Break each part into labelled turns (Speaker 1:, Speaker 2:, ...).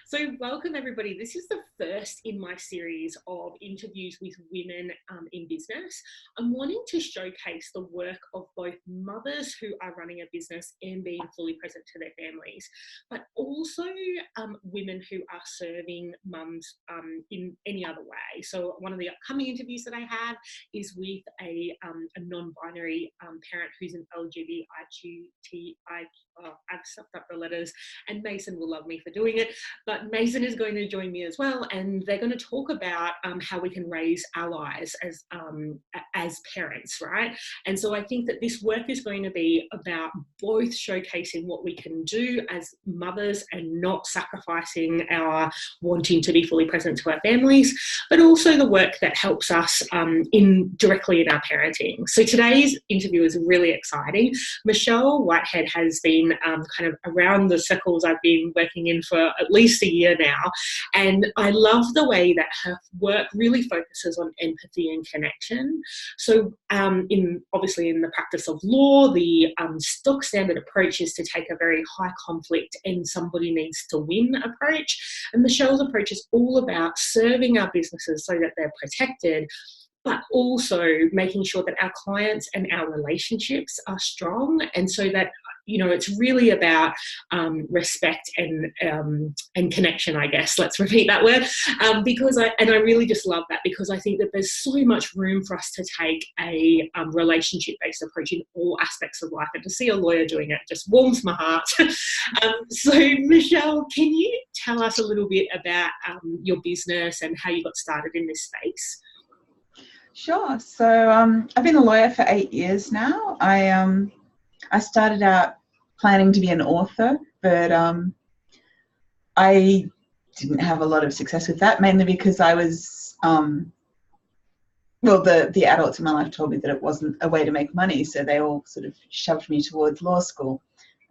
Speaker 1: So welcome everybody. This is the first in my series of interviews with women in business. I'm wanting to showcase the work of both mothers who are running a business and being fully present to their families, but also women who are serving mums in any other way. So one of the upcoming interviews that I have is with a non-binary parent who's an LGBTQI. I've stuffed up the letters, and Mason will love me for doing it. But Mason is going to join me as well, and they're going to talk about how we can raise allies as parents, right? And so I think that this work is going to be about both showcasing what we can do as mothers and not sacrificing our wanting to be fully present to our families, but also the work that helps us directly in our parenting. So today's interview is really exciting. Michelle Whitehead has been kind of around the circles I've been working in for at least a year now, and I love the way that her work really focuses on empathy and connection. So obviously in the practice of law, the stock standard approach is to take a very high conflict and somebody needs to win approach, and Michelle's approach is all about serving our businesses so that they're protected, but also making sure that our clients and our relationships are strong. And so that, it's really about respect and connection, I guess. Let's repeat that word. Because I really just love that, because I think that there's so much room for us to take a relationship-based approach in all aspects of life. And to see a lawyer doing it just warms my heart. So Michelle, can you tell us a little bit about your business and how you got started in this space?
Speaker 2: Sure. So I've been a lawyer for 8 years now. I started out planning to be an author, but I didn't have a lot of success with that, mainly because I was, the adults in my life told me that it wasn't a way to make money, so they all sort of shoved me towards law school.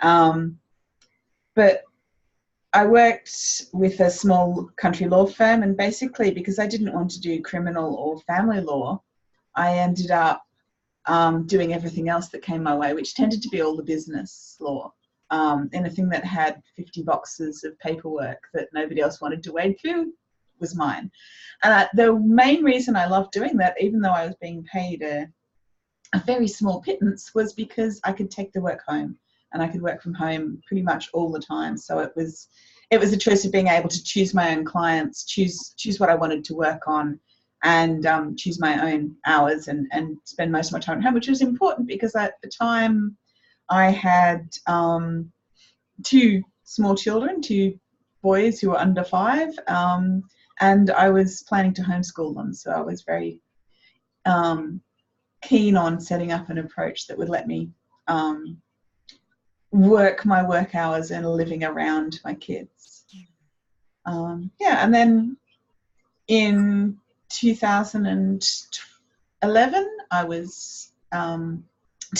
Speaker 2: But I worked with a small country law firm, and basically because I didn't want to do criminal or family law, I ended up doing everything else that came my way, which tended to be all the business law. Anything that had 50 boxes of paperwork that nobody else wanted to wade through was mine. And the main reason I loved doing that, even though I was being paid a very small pittance, was because I could take the work home. And I could work from home pretty much all the time. So it was a choice of being able to choose my own clients, choose what I wanted to work on, and choose my own hours and spend most of my time at home, which was important because at the time I had 2 small children, 2 boys who were under 5, and I was planning to homeschool them. So I was very keen on setting up an approach that would let me work my work hours and living around my kids. And then in 2011, I was 2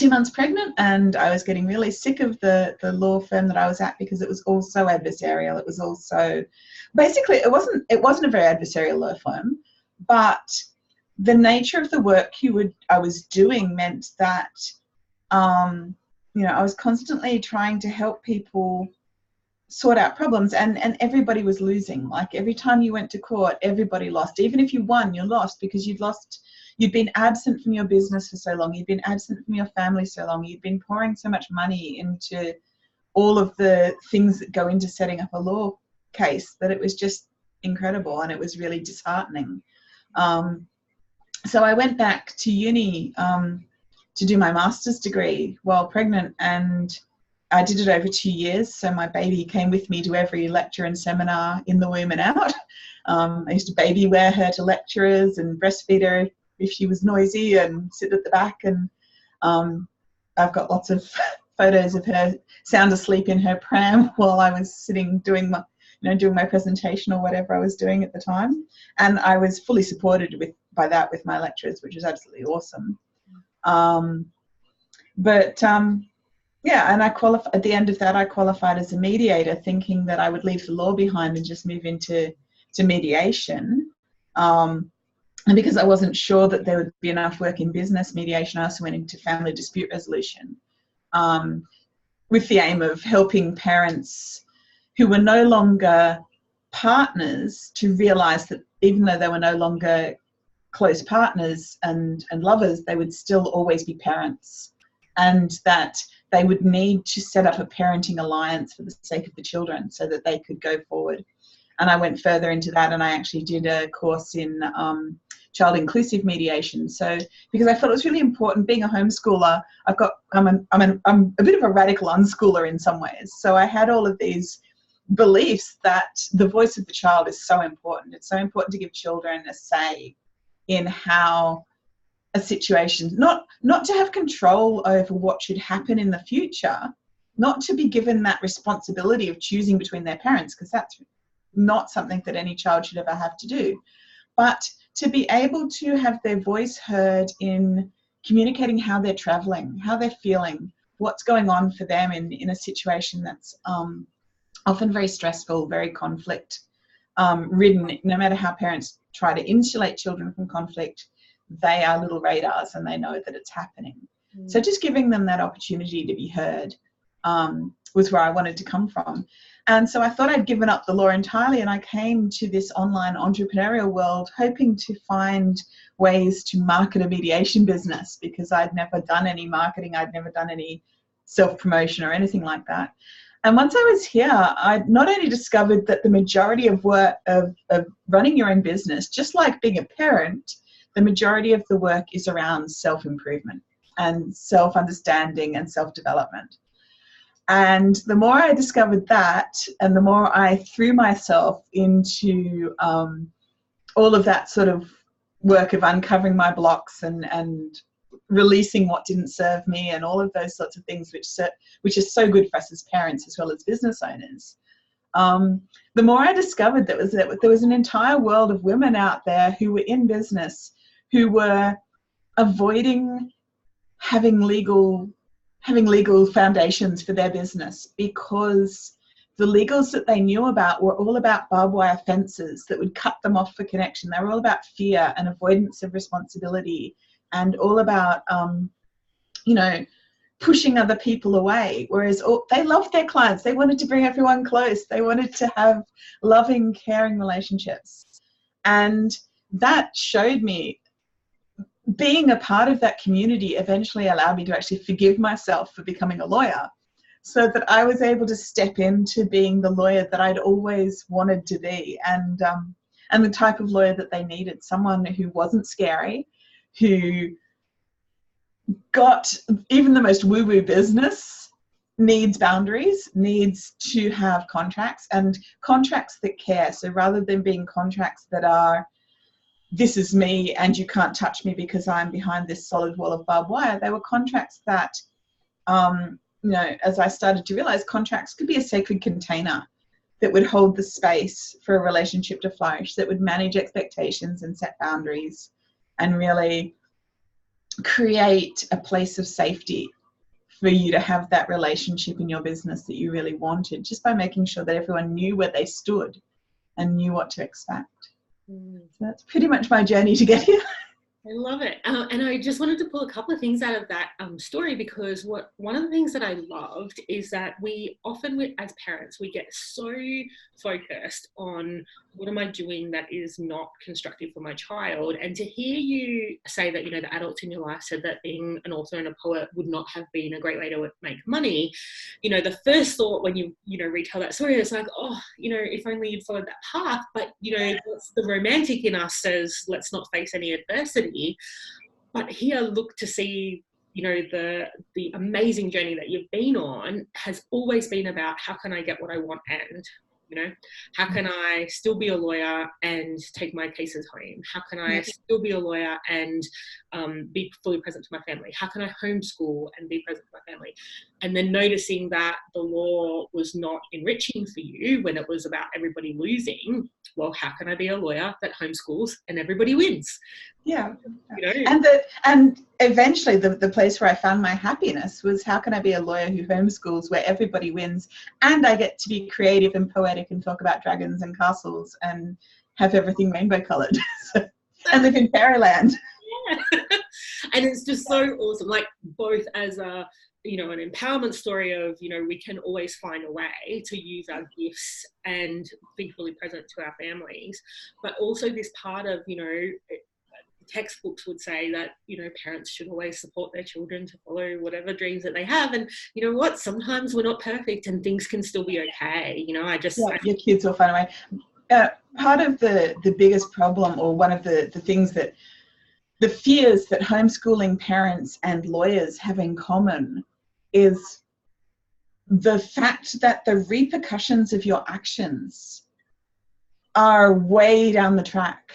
Speaker 2: months pregnant, and I was getting really sick of the law firm that I was at because it was all so adversarial. It was also, basically, it wasn't a very adversarial law firm, but the nature of the work I was doing meant that I was constantly trying to help people sort out problems, and everybody was losing. Like every time you went to court, everybody lost. Even if you won, you lost because you'd been absent from your business for so long, you'd been absent from your family so long, you'd been pouring so much money into all of the things that go into setting up a law case that it was just incredible, and it was really disheartening. So I went back to uni to do my master's degree while pregnant, and I did it over 2 years. So my baby came with me to every lecture and seminar in the womb and out. I used to baby wear her to lecturers and breastfeed her if she was noisy and sit at the back. And I've got lots of photos of her sound asleep in her pram while I was sitting doing my presentation or whatever I was doing at the time. And I was fully supported by that with my lecturers, which was absolutely awesome. And I qualified at the end of that. I qualified as a mediator, thinking that I would leave the law behind and just move into mediation. And because I wasn't sure that there would be enough work in business mediation, I also went into family dispute resolution with the aim of helping parents who were no longer partners to realize that even though they were no longer close partners and lovers, they would still always be parents, and that they would need to set up a parenting alliance for the sake of the children so that they could go forward. And I went further into that, and I actually did a course in child inclusive mediation. So because I felt it was really important, being a homeschooler, I'm a bit of a radical unschooler in some ways. So I had all of these beliefs that the voice of the child is so important. It's so important to give children a say in how a situation, not to have control over what should happen in the future, not to be given that responsibility of choosing between their parents, because that's not something that any child should ever have to do, but to be able to have their voice heard in communicating how they're traveling, how they're feeling, what's going on for them in a situation that's often very stressful, very conflict ridden. No matter how parents try to insulate children from conflict, they are little radars and they know that it's happening. So just giving them that opportunity to be heard was where I wanted to come from. And so I thought I'd given up the law entirely, and I came to this online entrepreneurial world hoping to find ways to market a mediation business, because I'd never done any marketing, I'd never done any self-promotion or anything like that. And once I was here, I not only discovered that the majority of work of running your own business, just like being a parent, the majority of the work is around self-improvement and self-understanding and self-development. And the more I discovered that, and the more I threw myself into all of that sort of work of uncovering my blocks and releasing what didn't serve me and all of those sorts of things, which is so good for us as parents as well as business owners, the more I discovered that there was an entire world of women out there who were in business, who were avoiding having legal foundations for their business, because the legals that they knew about were all about barbed wire fences that would cut them off for connection. They were all about fear and avoidance of responsibility, and all about pushing other people away. Whereas they loved their clients, they wanted to bring everyone close, they wanted to have loving, caring relationships. And that showed me, being a part of that community eventually allowed me to actually forgive myself for becoming a lawyer, so that I was able to step into being the lawyer that I'd always wanted to be, and the type of lawyer that they needed, someone who wasn't scary, who got even the most woo-woo business needs boundaries, needs to have contracts, and contracts that care. So rather than being contracts that are, this is me and you can't touch me because I'm behind this solid wall of barbed wire, they were contracts that, as I started to realize, contracts could be a sacred container that would hold the space for a relationship to flourish, that would manage expectations and set boundaries and really create a place of safety for you to have that relationship in your business that you really wanted, just by making sure that everyone knew where they stood and knew what to expect. So that's pretty much my journey to get here.
Speaker 1: I love it. And I just wanted to pull a couple of things out of that story, because one of the things that I loved is that we often, as parents, we get so focused on what am I doing that is not constructive for my child. And to hear you say that, the adults in your life said that being an author and a poet would not have been a great way to make money, the first thought when you retell that story is like, oh, if only you'd followed that path. But, the romantic in us says, let's not face any adversity. But here, look to see, the amazing journey that you've been on has always been about how can I get what I want, and how can I still be a lawyer and take my cases home? How can I still be a lawyer and be fully present to my family? How can I homeschool and be present to my family? And then noticing that the law was not enriching for you when it was about everybody losing. Well, how can I be a lawyer that homeschools and everybody wins?
Speaker 2: Yeah. And eventually the place where I found my happiness was, how can I be a lawyer who homeschools where everybody wins, and I get to be creative and poetic and talk about dragons and castles and have everything rainbow colored and live in fairyland.
Speaker 1: Yeah. And it's just so awesome, like both as a you know, an empowerment story of, you know, we can always find a way to use our gifts and be fully present to our families, but also this part of, you know, textbooks would say that, you know, parents should always support their children to follow whatever dreams that they have. And you know what, sometimes we're not perfect and things can still be okay. You know,
Speaker 2: your kids will find a way. Part of the biggest problem, or one of the things that the fears that homeschooling parents and lawyers have in common, is the fact that the repercussions of your actions are way down the track.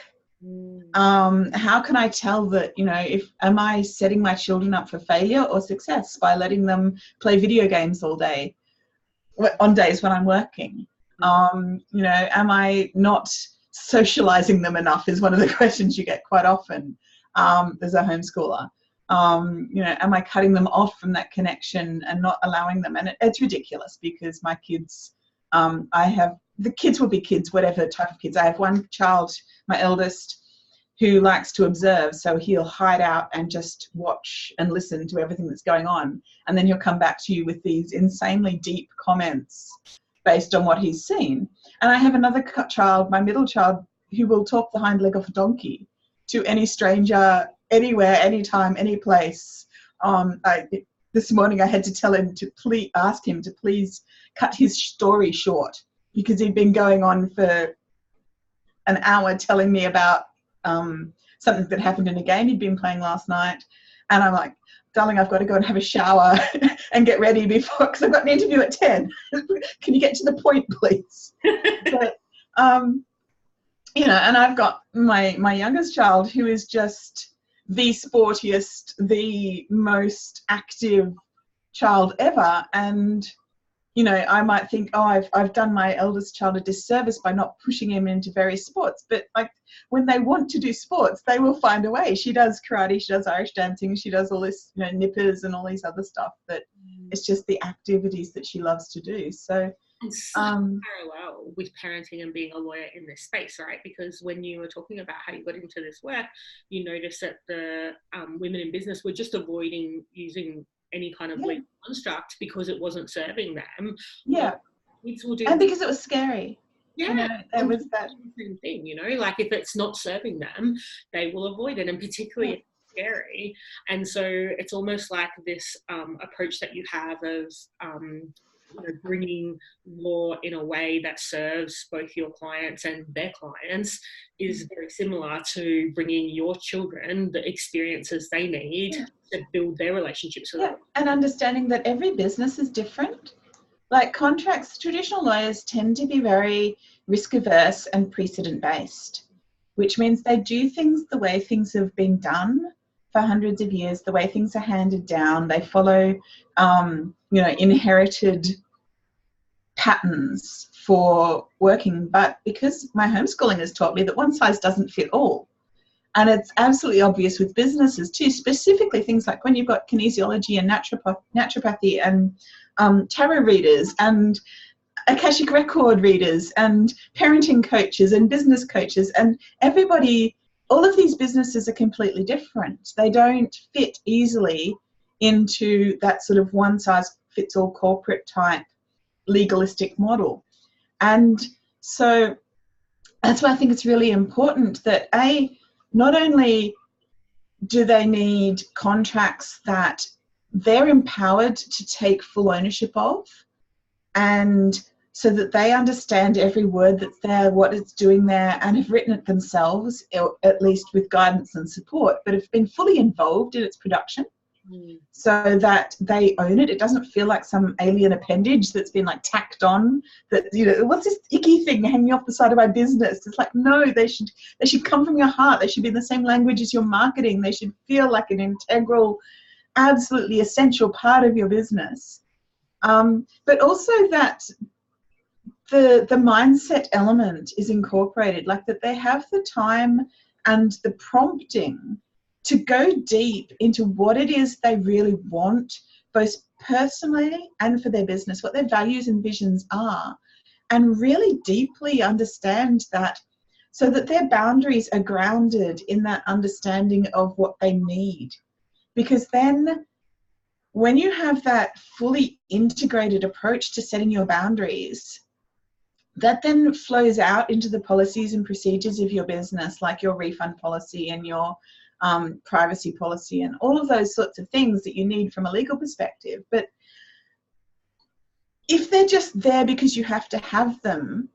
Speaker 2: How can I tell that, you know, am I setting my children up for failure or success by letting them play video games all day on days when I'm working? You know, am I not socializing them enough is one of the questions you get quite often as a homeschooler. You know, am I cutting them off from that connection and not allowing them? And it's ridiculous, because my kids, the kids will be kids, whatever type of kids. I have one child, my eldest, who likes to observe, so he'll hide out and just watch and listen to everything that's going on, and then he'll come back to you with these insanely deep comments based on what he's seen. And I have another child, my middle child, who will talk the hind leg off a donkey to any stranger, anywhere, anytime, any place. This morning I had to tell him to ask him to please cut his story short, because he'd been going on for an hour telling me about something that happened in a game he'd been playing last night. And I'm like, darling, I've got to go and have a shower and get ready before, because I've got an interview at 10. Can you get to the point, please? But, you know, and I've got my youngest child, who is just the sportiest, the most active child ever. And you know, I might think, oh, I've done my eldest child a disservice by not pushing him into various sports. But like, when they want to do sports, they will find a way. She does karate, she does Irish dancing, she does all this, you know, nippers and all these other stuff. But it's just the activities that she loves to do. So
Speaker 1: it's such a parallel with parenting and being a lawyer in this space, right? Because when you were talking about how you got into this work, you noticed that the women in business were just avoiding using any kind of legal construct because it wasn't serving them. Kids will do,
Speaker 2: and because it was scary.
Speaker 1: Yeah,
Speaker 2: you know, there was that
Speaker 1: same thing. You know, like if it's not serving them, they will avoid it, and particularly if it's scary. And so it's almost like this approach that you have of you know, bringing law in a way that serves both your clients and their clients is very similar to bringing your children the experiences they need to build their relationships with them.
Speaker 2: And understanding that every business is different. Like contracts, traditional lawyers tend to be very risk averse and precedent based, which means they do things the way things have been done for hundreds of years, the way things are handed down. They follow, you know, inherited patterns for working. But because my homeschooling has taught me that one size doesn't fit all, and it's absolutely obvious with businesses too, specifically things like when you've got kinesiology and naturopathy and tarot readers and Akashic record readers and parenting coaches and business coaches, and everybody, all of these businesses are completely different. They don't fit easily into that sort of one size fits all corporate type legalistic model. And so that's why I think it's really important that not only do they need contracts that they're empowered to take full ownership of, and so that they understand every word that's there, what it's doing there, and have written it themselves, at least with guidance and support, but have been fully involved in its production, so that they own it. It doesn't feel like some alien appendage that's been like tacked on, that, you know, what's this icky thing hanging off the side of my business? It's like, no, they should come from your heart. They should be in the same language as your marketing. They should feel like an integral, absolutely essential part of your business. But also that the mindset element is incorporated, like that they have the time and the prompting to go deep into what it is they really want, both personally and for their business, what their values and visions are, and really deeply understand that, so that their boundaries are grounded in that understanding of what they need. Because then when you have that fully integrated approach to setting your boundaries, that then flows out into the policies and procedures of your business, like your refund policy and your privacy policy and all of those sorts of things that you need from a legal perspective. But if they're just there because you have to have them,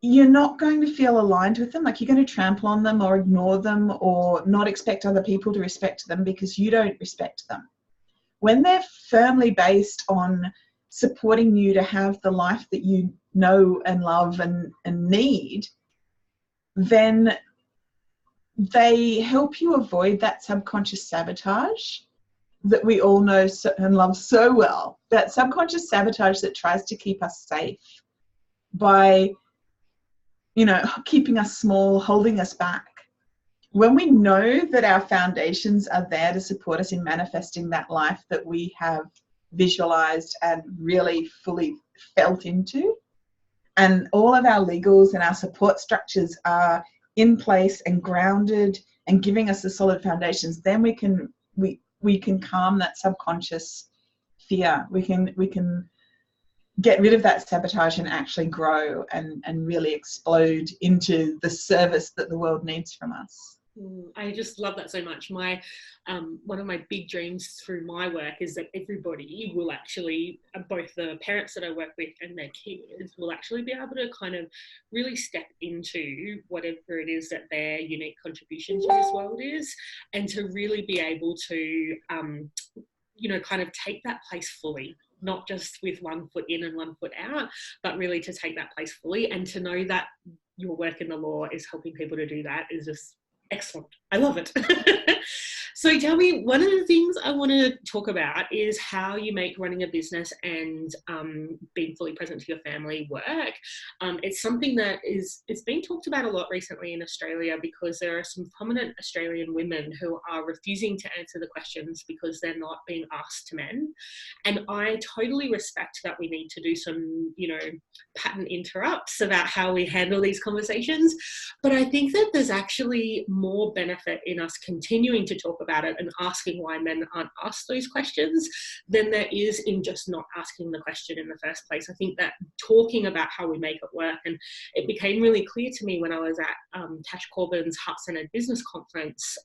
Speaker 2: you're not going to feel aligned with them. Like, you're going to trample on them or ignore them or not expect other people to respect them because you don't respect them. When they're firmly based on supporting you to have the life that you know and love and need, then they help you avoid that subconscious sabotage that we all know and love so well. That subconscious sabotage that tries to keep us safe by, keeping us small, holding us back. When we know that our foundations are there to support us in manifesting that life that we have visualized and really fully felt into, and all of our legals and our support structures are in place and grounded and giving us the solid foundations, then we can calm that subconscious fear. We can get rid of that sabotage and actually grow and really explode into the service that the world needs from us.
Speaker 1: I just love that so much. My one of my big dreams through my work is that everybody will actually, both the parents that I work with and their kids, will actually be able to kind of really step into whatever it is that their unique contribution to this world is, and to really be able to, kind of take that place fully. Not just with one foot in and one foot out, but really to take that place fully, and to know that your work in the law is helping people to do that is just excellent. I love it. So tell me, one of the things I want to talk about is how you make running a business and being fully present to your family work. It's something that it's been talked about a lot recently in Australia, because there are some prominent Australian women who are refusing to answer the questions because they're not being asked to men. And I totally respect that we need to do some, pattern interrupts about how we handle these conversations. But I think that there's actually more benefit in us continuing to talk about it and asking why men aren't asked those questions than there is in just not asking the question in the first place. I think that talking about how we make it work, and it became really clear to me when I was at Tash Corbin's Heart-Centered Business Conference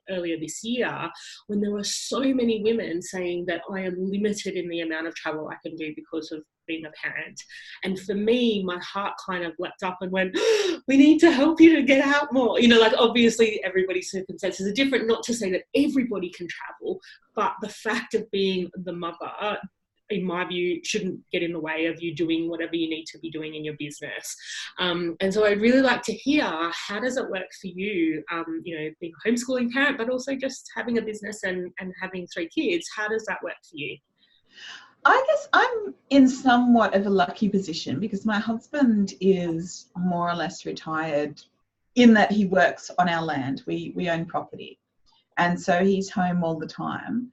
Speaker 1: earlier this year, when there were so many women saying that I am limited in the amount of travel I can do because of being a parent. And for me, my heart kind of leapt up and went, we need to help you to get out more. Obviously everybody's circumstances are different, not to say that everybody can travel, but the fact of being the mother, in my view, shouldn't get in the way of you doing whatever you need to be doing in your business. And so I'd really like to hear, how does it work for you, being a homeschooling parent, but also just having a business and having 3 kids? How does that work for you?
Speaker 2: I guess I'm in somewhat of a lucky position because my husband is more or less retired, in that he works on our land. We own property, and so he's home all the time.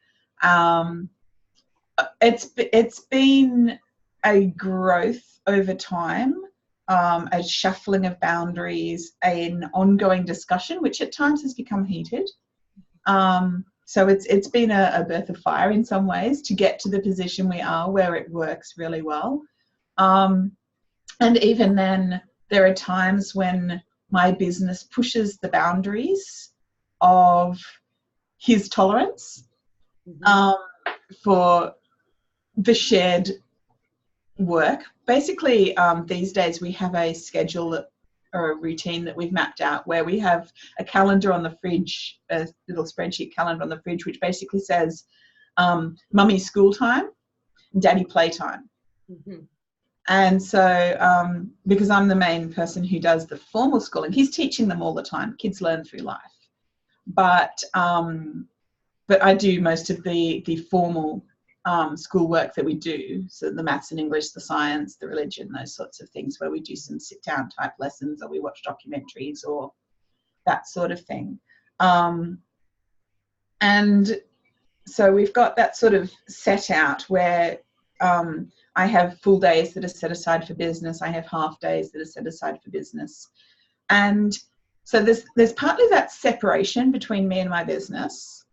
Speaker 2: It's been a growth over time, a shuffling of boundaries, an ongoing discussion, which at times has become heated. So it's been a birth of fire in some ways to get to the position we are, where it works really well. And even then, there are times when my business pushes the boundaries of his tolerance for the shared work. Basically, these days we have a schedule or a routine that we've mapped out, where we have a calendar on the fridge, a little spreadsheet calendar on the fridge, which basically says mummy school time, daddy playtime. Mm-hmm. And so because I'm the main person who does the formal schooling, he's teaching them all the time. Kids learn through life. But I do most of the formal school work that we do, so the maths and English, the science, the religion, those sorts of things, where we do some sit down type lessons, or we watch documentaries or that sort of thing. And so we've got that sort of set out where I have full days that are set aside for business. I have half days that are set aside for business. And so there's partly that separation between me and my business.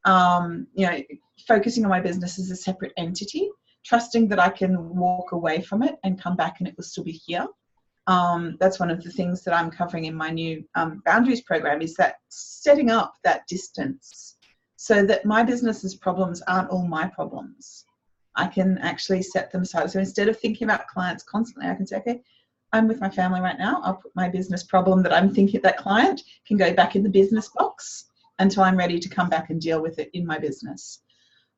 Speaker 2: you know, focusing on my business as a separate entity, trusting that I can walk away from it and come back and it will still be here. That's one of the things that I'm covering in my new boundaries program, is that setting up that distance so that my business's problems aren't all my problems. I can actually set them aside. So instead of thinking about clients constantly, I can say, okay, I'm with my family right now. I'll put my business problem that I'm thinking that client can go back in the business box until I'm ready to come back and deal with it in my business.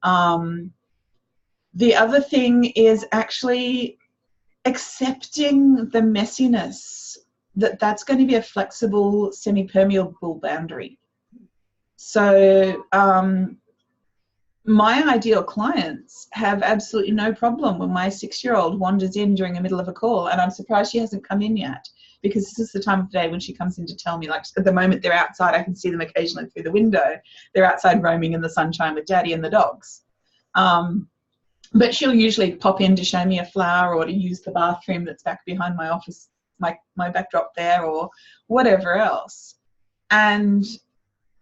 Speaker 2: The other thing is actually accepting the messiness, that's going to be a flexible, semi-permeable boundary. So my ideal clients have absolutely no problem when my 6-year-old wanders in during the middle of a call, and I'm surprised she hasn't come in yet, because this is the time of day when she comes in to tell me, like, at the moment they're outside, I can see them occasionally through the window, they're outside roaming in the sunshine with daddy and the dogs. But she'll usually pop in to show me a flower or to use the bathroom that's back behind my office, my backdrop there, or whatever else. And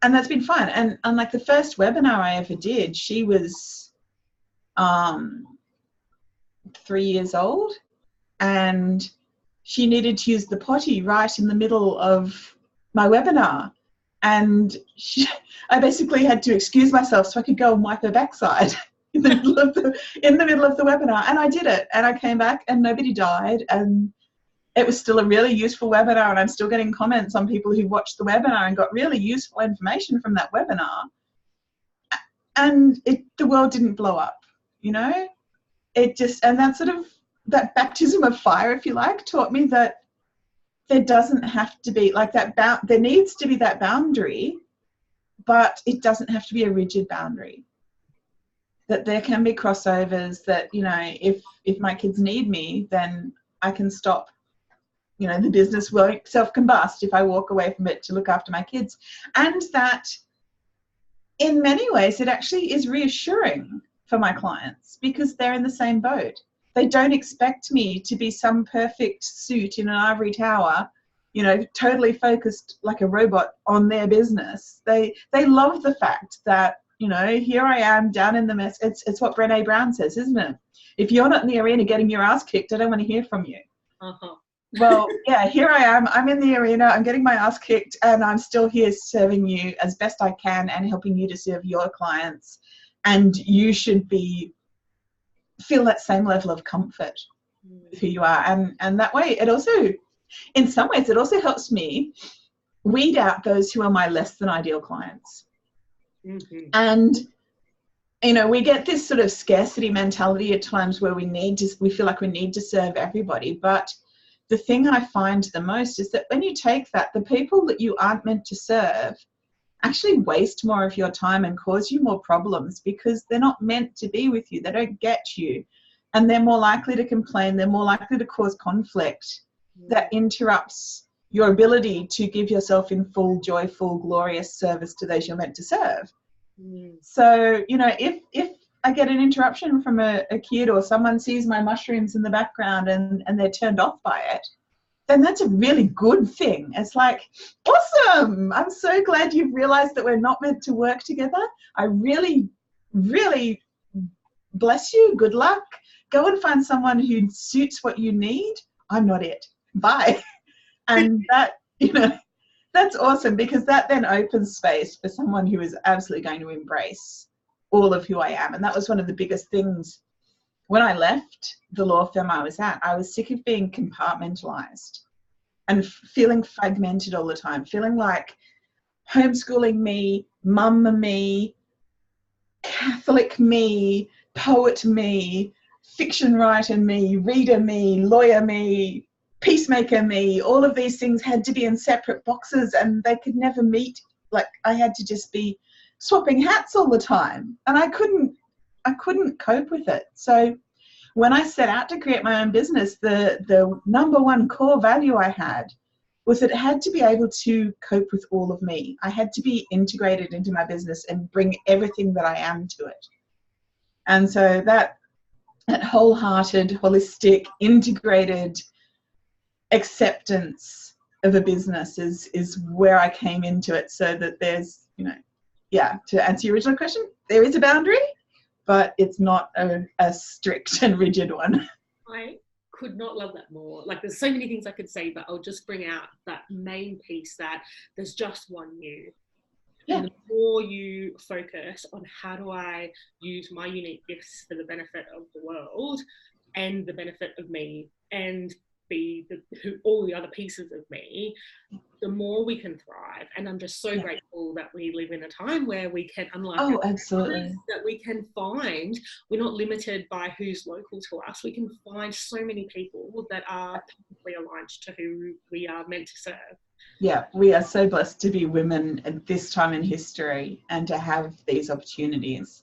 Speaker 2: that's been fun. And like the first webinar I ever did, she was 3 years old, and she needed to use the potty right in the middle of my webinar. And I basically had to excuse myself so I could go and wipe her backside in the middle of the webinar. And I did it, and I came back and nobody died, and it was still a really useful webinar, and I'm still getting comments on people who watched the webinar and got really useful information from that webinar. And the world didn't blow up, you know? It just, and that sort of, that baptism of fire, if you like, taught me that there doesn't have to be like that, there needs to be that boundary, but it doesn't have to be a rigid boundary. That there can be crossovers, that, you know, if my kids need me, then I can stop. You know, the business won't self-combust if I walk away from it to look after my kids. And that in many ways it actually is reassuring for my clients, because they're in the same boat. They don't expect me to be some perfect suit in an ivory tower, you know, totally focused like a robot on their business. They love the fact that, you know, here I am down in the mess. It's what Brené Brown says, isn't it? If you're not in the arena getting your ass kicked, I don't want to hear from you. Well, yeah, here I am. I'm in the arena. I'm getting my ass kicked, and I'm still here serving you as best I can and helping you to serve your clients. And you should feel that same level of comfort with who you are. And that way, it also, in some ways, it also helps me weed out those who are my less than ideal clients. Mm-hmm. And, you know, we get this sort of scarcity mentality at times where we feel like we need to serve everybody. But the thing I find the most is that when you take that, the people that you aren't meant to serve actually waste more of your time and cause you more problems, because they're not meant to be with you. They don't get you. And they're more likely to complain. They're more likely to cause conflict that interrupts your ability to give yourself in full, joyful, glorious service to those you're meant to serve. So, you know, if I get an interruption from a kid, or someone sees my mushrooms in the background and they're turned off by it, then that's a really good thing. It's like, awesome. I'm so glad you've realized that we're not meant to work together. I really, really bless you. Good luck. Go and find someone who suits what you need. I'm not it. Bye. And that, you know, that's awesome, because that then opens space for someone who is absolutely going to embrace all of who I am. And that was one of the biggest things when I left the law firm I was at. I was sick of being compartmentalized and feeling fragmented all the time, feeling like homeschooling me, mum me, Catholic me, poet me, fiction writer me, reader me, lawyer me, peacemaker me. All of these things had to be in separate boxes, and they could never meet. Like, I had to just be swapping hats all the time, and I couldn't cope with it. So when I set out to create my own business, the number one core value I had was that it had to be able to cope with all of me. I had to be integrated into my business and bring everything that I am to it. And so that wholehearted, holistic, integrated acceptance of a business is where I came into it, so that there's, you know, yeah, to answer your original question, there is a boundary, but it's not a strict and rigid one.
Speaker 1: I could not love that more. Like, there's so many things I could say, but I'll just bring out that main piece that there's just one you.
Speaker 2: Yeah.
Speaker 1: And the more you focus on how do I use my unique gifts for the benefit of the world and the benefit of me and be all the other pieces of me, the more we can thrive. And I'm just so grateful that we live in a time where we can, unlike
Speaker 2: absolutely,
Speaker 1: that we can find, we're not limited by who's local to us. We can find so many people that are perfectly aligned to who we are meant to serve.
Speaker 2: Yeah, we are so blessed to be women at this time in history and to have these opportunities.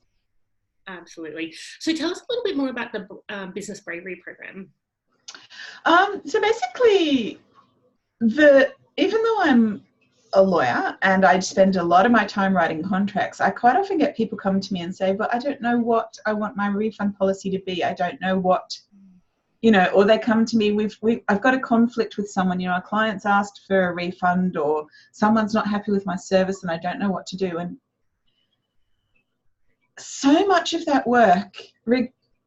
Speaker 1: Absolutely. So tell us a little bit more about the Business Bravery program.
Speaker 2: So basically, even though I'm a lawyer and I spend a lot of my time writing contracts, I quite often get people come to me and say, but I don't know what I want my refund policy to be. I don't know what, or they come to me, I've got a conflict with someone, a client's asked for a refund or someone's not happy with my service and I don't know what to do. And so much of that work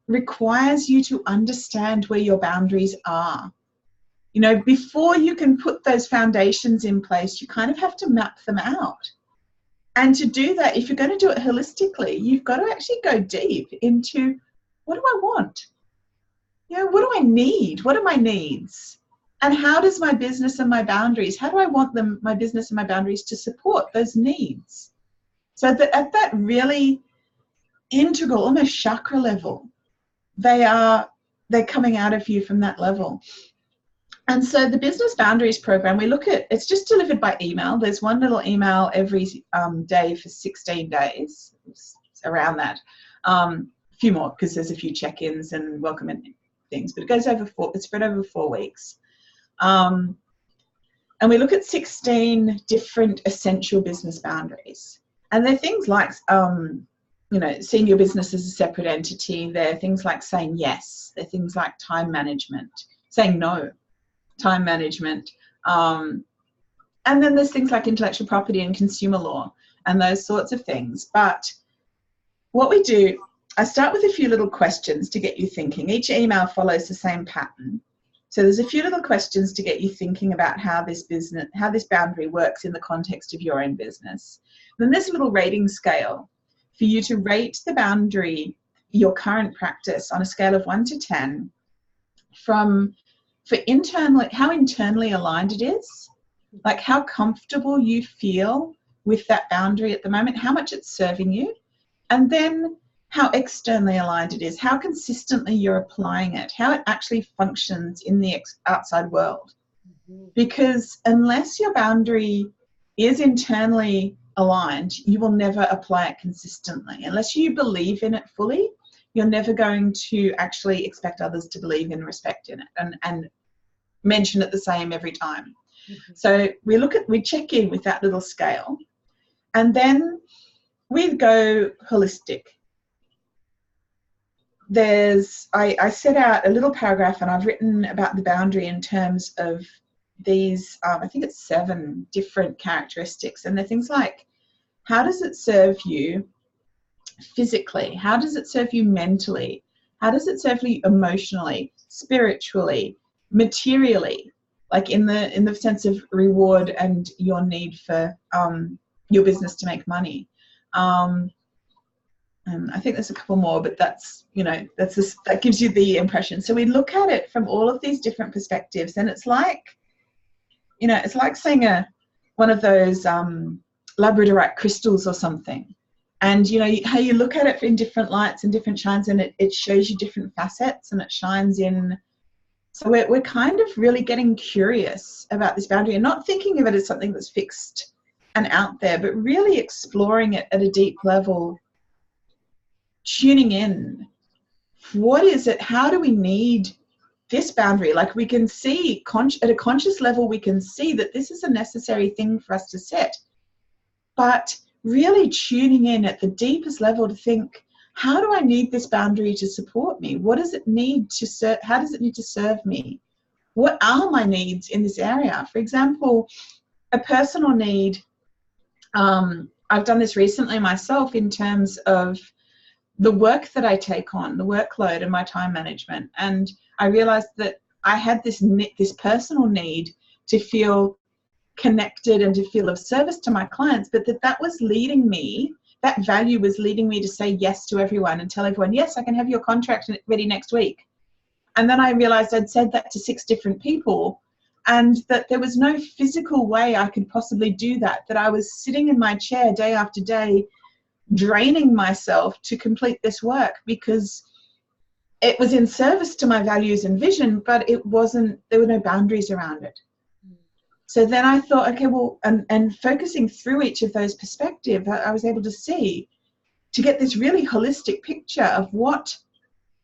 Speaker 2: requires you to understand where your boundaries are. Before you can put those foundations in place, you kind of have to map them out. And to do that, if you're going to do it holistically, you've got to actually go deep into, what do I want? What do I need? What are my needs? And how does my business and my boundaries, how do I want my business and my boundaries to support those needs? So that at that really integral, almost chakra level, they're coming out of you from that level. And so the Business Boundaries program, we look at, it's just delivered by email. There's one little email every day for 16 days, around that. A few more because there's a few check-ins and welcome and things, but it goes over it's spread over 4 weeks. And we look at 16 different essential business boundaries. And they're things like, seeing your business as a separate entity. They're things like saying yes. They're things like time management, saying no. Time management, and then there's things like intellectual property and consumer law and those sorts of things. But what we do, I start with a few little questions to get you thinking. Each email follows the same pattern. So there's a few little questions to get you thinking about how this boundary works in the context of your own business. Then there's a little rating scale for you to rate the boundary, your current practice, on a scale of 1 to 10 for how internally aligned it is, like how comfortable you feel with that boundary at the moment, how much it's serving you, and then how externally aligned it is, how consistently you're applying it, how it actually functions in the outside world. Because unless your boundary is internally aligned, you will never apply it consistently. Unless you believe in it fully, you're never going to actually expect others to believe and respect in it and mention it the same every time. So we check in with that little scale, and then we go holistic. I set out a little paragraph and I've written about the boundary in terms of these, I think it's 7 different characteristics, and they're things like, how does it serve you physically? How does it serve you mentally? How does it serve you emotionally, spiritually, materially, like in the sense of reward and your need for your business to make money? And I think there's a couple more, but that gives you the impression. So we look at it from all of these different perspectives, and it's like saying one of those labradorite crystals or something. And how you look at it in different lights and different shines, and it shows you different facets, and it shines in. So we're kind of really getting curious about this boundary and not thinking of it as something that's fixed and out there, but really exploring it at a deep level, tuning in. What is it? How do we need this boundary? Like, we can see at a conscious level, we can see that this is a necessary thing for us to set, but really tuning in at the deepest level to think, how do I need this boundary to support me? What does it need to serve? How does it need to serve me? What are my needs in this area? For example, a personal need I've done this recently myself in terms of the work that I take on, the workload and my time management. And I realized that I had this personal need to feel connected and to feel of service to my clients, but that was leading me, that value was leading me to say yes to everyone and tell everyone, yes, I can have your contract ready next week. And then I realized I'd said that to 6 different people, and that there was no physical way I could possibly do that, that I was sitting in my chair day after day, draining myself to complete this work because it was in service to my values and vision, but it wasn't, there were no boundaries around it. So then I thought, okay, well, and focusing through each of those perspectives, I was able to see, to get this really holistic picture of what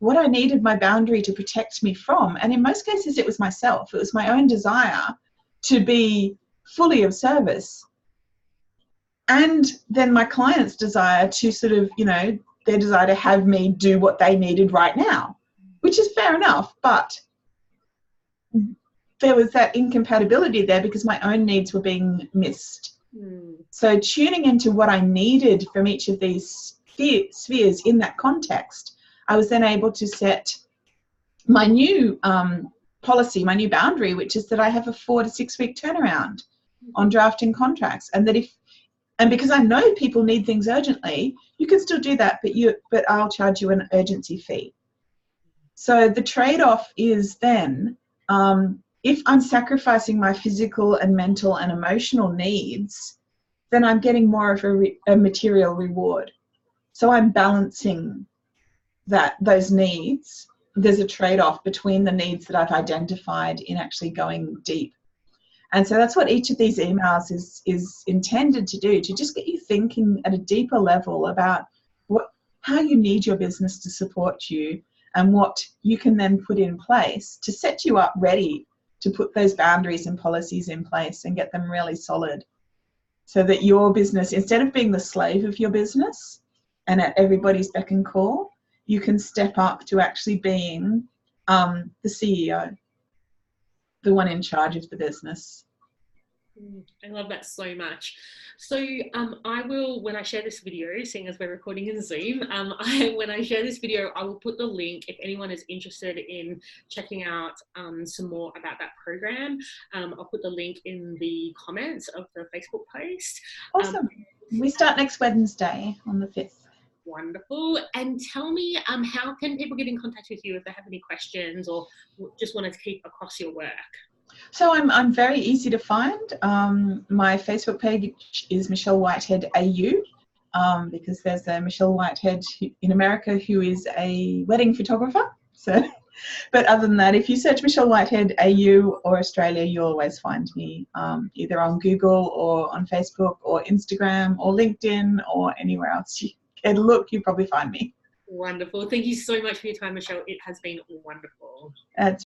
Speaker 2: I needed my boundary to protect me from. And in most cases, it was myself. It was my own desire to be fully of service. And then my client's desire to sort of, you know, their desire to have me do what they needed right now, which is fair enough. But there was that incompatibility there because my own needs were being missed. So tuning into what I needed from each of these spheres in that context, I was then able to set my new policy, my new boundary, which is that I have a 4 to 6 week turnaround on drafting contracts. And that and because I know people need things urgently, you can still do that, but I'll charge you an urgency fee. So the trade-off is then, if I'm sacrificing my physical and mental and emotional needs, then I'm getting more of a material reward. So I'm balancing those needs. There's a trade-off between the needs that I've identified in actually going deep. And so that's what each of these emails is intended to do, to just get you thinking at a deeper level about how you need your business to support you and what you can then put in place to set you up ready to put those boundaries and policies in place and get them really solid, so that your business, instead of being the slave of your business and at everybody's beck and call, you can step up to actually being the CEO, the one in charge of the business.
Speaker 1: I love that so much. So I will, when I share this video, seeing as we're recording in Zoom, when I share this video, I will put the link if anyone is interested in checking out some more about that program. I'll put the link in the comments of the Facebook post.
Speaker 2: Awesome. We start next Wednesday on the 5th.
Speaker 1: Wonderful. And tell me, how can people get in contact with you if they have any questions or just want to keep across your work?
Speaker 2: So I'm very easy to find. My Facebook page is Michelle Whitehead AU, because there's a Michelle Whitehead in America who is a wedding photographer. So, but other than that, if you search Michelle Whitehead AU or Australia, you'll always find me either on Google or on Facebook or Instagram or LinkedIn or anywhere else you can look, you probably find me.
Speaker 1: Wonderful. Thank you so much for your time, Michelle. It has been wonderful.
Speaker 2: It's